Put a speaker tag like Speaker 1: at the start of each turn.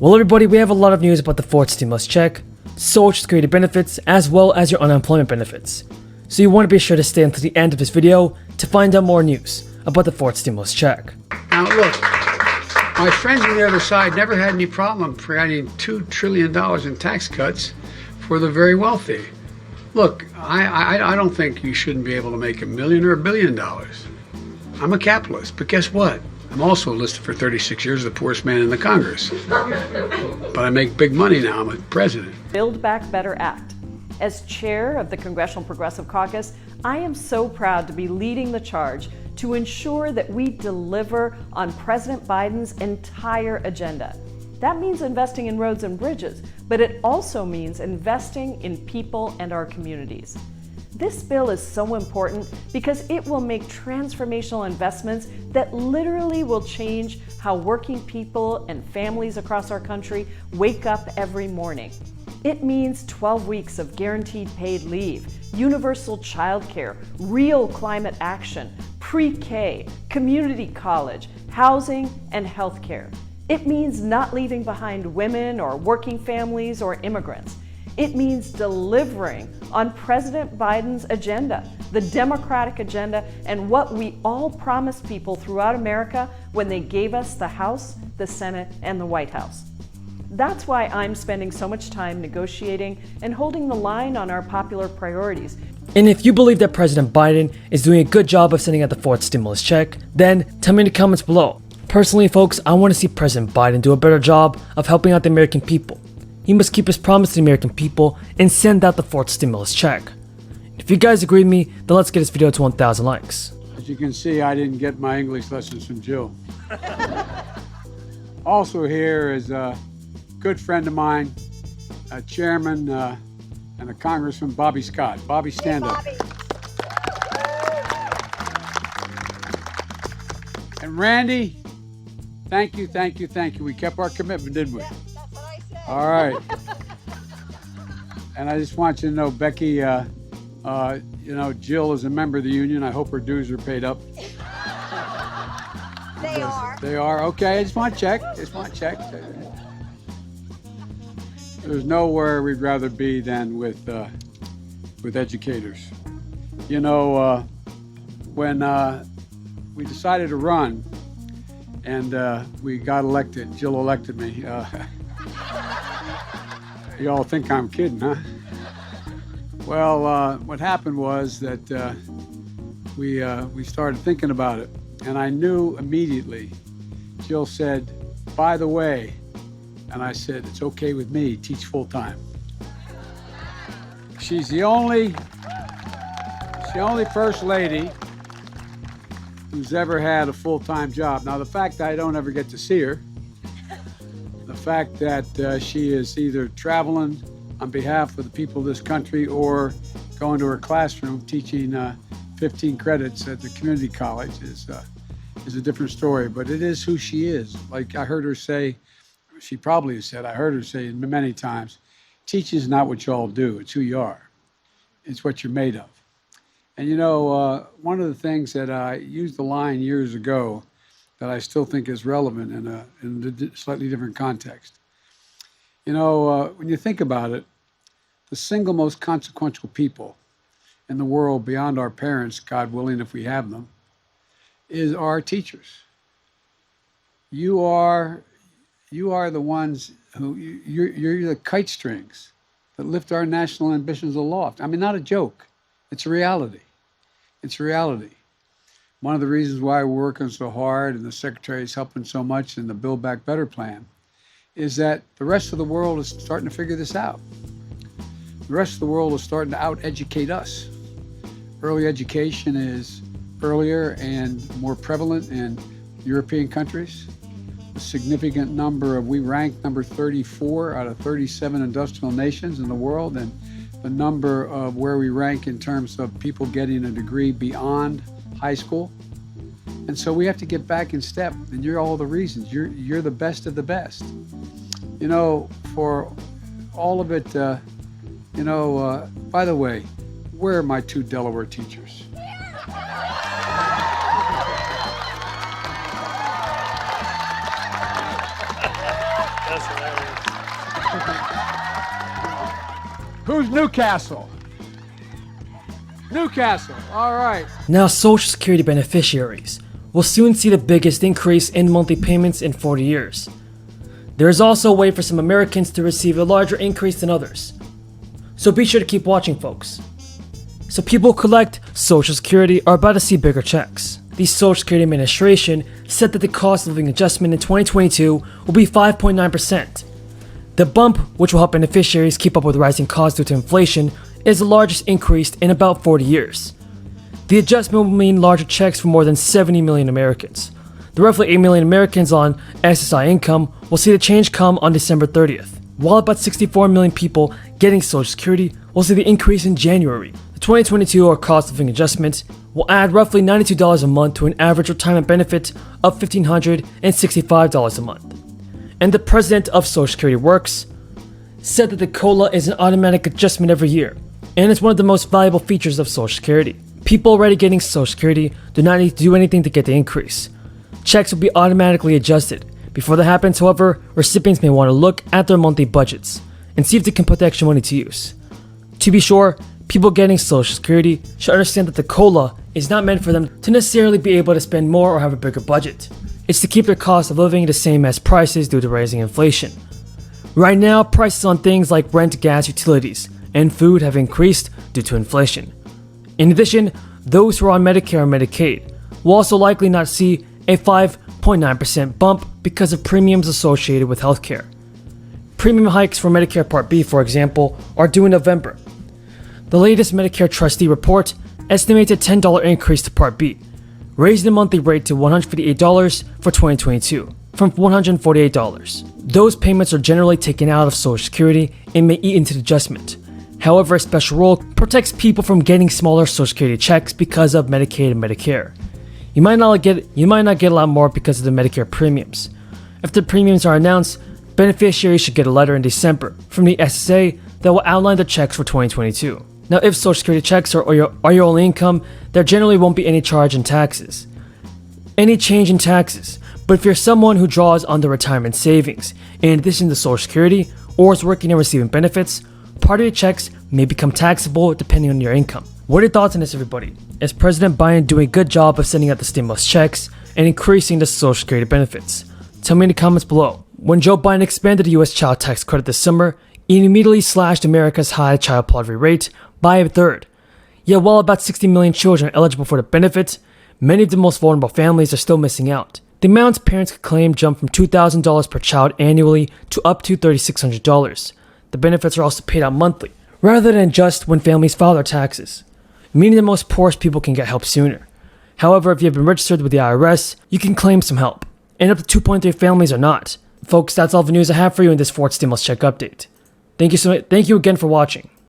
Speaker 1: Well, everybody, we have a lot of news about the fourth stimulus check, Social Security benefits, as well as your unemployment benefits. So you want to be sure to stay until the end of this video to find out more news about the fourth stimulus check.
Speaker 2: Now look, my friends on the other side never had any problem creating $2 trillion in tax cuts for the very wealthy. Look, I don't think you shouldn't be able to make $1 million or $1 billion. I'm a capitalist, but guess what? I'm also listed for 36 years as the poorest man in the Congress. But I make big money now, I'm a president.
Speaker 3: Build Back Better Act. As chair of the Congressional Progressive Caucus, I am so proud to be leading the charge to ensure that we deliver on President Biden's entire agenda. That means investing in roads and bridges, but it also means investing in people and our communities. This bill is so important because it will make transformational investments that literally will change how working people and families across our country wake up every morning. It means 12 weeks of guaranteed paid leave, universal childcare, real climate action, pre-K, community college, housing, and healthcare. It means not leaving behind women or working families or immigrants. It means delivering on President Biden's agenda, the Democratic agenda, and what we all promised people throughout America when they gave us the House, the Senate, and the White House. That's why I'm spending so much time negotiating and holding the line on our popular priorities.
Speaker 1: And if you believe that President Biden is doing a good job of sending out the fourth stimulus check, then tell me in the comments below. Personally, folks, I want to see President Biden do a better job of helping out the American people. He must keep his promise to the American people and send out the fourth stimulus check. If you guys agree with me, then let's get this video to 1,000 likes.
Speaker 2: As you can see, I didn't get my English lessons from Jill. Also here is a good friend of mine, a chairman and a congressman, Bobby Scott. Bobby, stand up. And Randy, thank you. We kept our commitment, didn't we? All right. And I just want you to know, Becky, Jill is a member of the union. I hope her dues are paid up.
Speaker 4: They are.
Speaker 2: They are? Okay, I just want to check. There's nowhere we'd rather be than with educators. You know, when we decided to run and we got elected, Jill elected me. You all think I'm kidding, huh? Well, what happened was that we started thinking about it, and I knew immediately. Jill said, "By the way," and I said, "It's okay with me, teach full-time." She's the only first lady who's ever had a full-time job. Now, the fact that I don't ever get to see her, the fact that she is either traveling on behalf of the people of this country or going to her classroom teaching 15 credits at the community college is a different story, but it is who she is. Like I heard her say, she probably has said, I heard her say many times, teaching is not what you all do, it's who you are. It's what you're made of. And you know, one of the things that I used the line years ago that I still think is relevant in a slightly different context. You know, when you think about it, the single most consequential people in the world beyond our parents, God willing, if we have them, is our teachers. You are the ones who, you're the kite strings that lift our national ambitions aloft. I mean, not a joke. It's a reality. It's a reality. One of the reasons why we're working so hard and the Secretary is helping so much in the Build Back Better plan is that the rest of the world is starting to figure this out. The rest of the world is starting to out-educate us. Early education is earlier and more prevalent in European countries. A significant number we rank number 34 out of 37 industrial nations in the world, and the number of where we rank in terms of people getting a degree beyond high school. And so we have to get back in step, and you're all the reasons. You're the best of the best. You know, for all of it, by the way, where are my two Delaware teachers?
Speaker 5: That's right.
Speaker 2: Who's Newcastle? Newcastle, all right.
Speaker 1: Now, Social Security beneficiaries will soon see the biggest increase in monthly payments in 40 years. There is also a way for some Americans to receive a larger increase than others. So be sure to keep watching, folks. So people who collect Social Security are about to see bigger checks. The Social Security Administration said that the cost of living adjustment in 2022 will be 5.9%. The bump, which will help beneficiaries keep up with rising costs due to inflation, is the largest increase in about 40 years. The adjustment will mean larger checks for more than 70 million Americans. The roughly 8 million Americans on SSI income will see the change come on December 30th, while about 64 million people getting Social Security will see the increase in January. The 2022 or cost of living adjustment will add roughly $92 a month to an average retirement benefit of $1,565 a month. And the president of Social Security Works said that the COLA is an automatic adjustment every year, and it's one of the most valuable features of Social Security. People already getting Social Security do not need to do anything to get the increase. Checks will be automatically adjusted. Before that happens, however, recipients may want to look at their monthly budgets and see if they can put the extra money to use. To be sure, people getting Social Security should understand that the COLA is not meant for them to necessarily be able to spend more or have a bigger budget. It's to keep their cost of living the same as prices due to rising inflation. Right now, prices on things like rent, gas, utilities, and food have increased due to inflation. In addition, those who are on Medicare or Medicaid will also likely not see a 5.9% bump because of premiums associated with healthcare. Premium hikes for Medicare Part B, for example, are due in November. The latest Medicare trustee report estimates a $10 increase to Part B, raising the monthly rate to $158 for 2022 from $148. Those payments are generally taken out of Social Security and may eat into the adjustment. However, a special rule protects people from getting smaller Social Security checks because of Medicaid and Medicare. You might not get a lot more because of the Medicare premiums. If the premiums are announced, beneficiaries should get a letter in December from the SSA that will outline the checks for 2022. Now, if Social Security checks are your only income, there generally won't be any change in taxes. But if you're someone who draws on the retirement savings in addition to Social Security or is working and receiving benefits, part of your checks may become taxable depending on your income. What are your thoughts on this, everybody? Is President Biden doing a good job of sending out the stimulus checks and increasing the Social Security benefits? Tell me in the comments below. When Joe Biden expanded the U.S. child tax credit this summer, he immediately slashed America's high child poverty rate by a third. Yet while about 60 million children are eligible for the benefit, many of the most vulnerable families are still missing out. The amounts parents could claim jumped from $2,000 per child annually to up to $3,600. The benefits are also paid out monthly, rather than just when families file their taxes, meaning the most poorest people can get help sooner. However, if you have been registered with the IRS, you can claim some help, and up to 2.3 families are not. Folks, that's all the news I have for you in this fourth stimulus check update. Thank you again for watching.